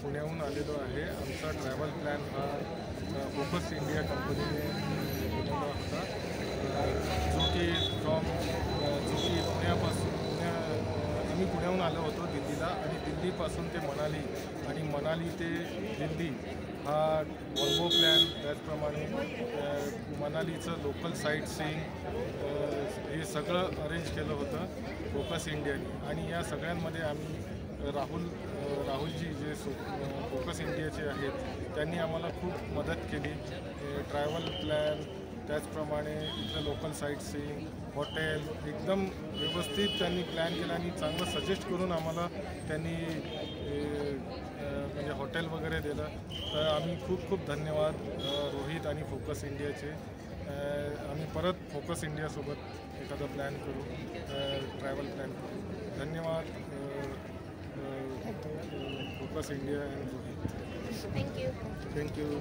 पुण्याहून आलेलो आहे। आमचा ट्रॅव्हल प्लॅन हा फोकस इंडिया कंपनीने बनवला होता, जो की आम्ही पुण्याहून आलो होतो दिल्लीला, आणि दिल्लीपासून ते मनाली आणि मनाली ते दिल्ली हा वॉल्वो प्लॅन, त्याचप्रमाणे मनालीचं लोकल साईट सीईंग हे सगळं अरेंज केलं होतं फोकस इंडियाने। आणि या सगळ्यांमध्ये आम्ही राहुलजी जे फोकस इंडियाचे आहेत त्यांनी आम्हाला खूप मदत केली। ट्रॅव्हल प्लॅन, त्याचप्रमाणे इथलं लोकल साईट सीईंग, हॉटेल एकदम व्यवस्थित त्यांनी प्लॅन केला आणि चांगलं सजेस्ट करून आम्हाला त्यांनी म्हणजे हॉटेल वगैरे दिलं। तर आम्ही खूप खूप धन्यवाद रोहित आणि फोकस इंडियाचे। आम्ही परत फोकस इंडियासोबत एखादा प्लॅन करू, ट्रॅव्हल प्लॅन करू। धन्यवाद focus India and Rohit. Thank you. Thank you.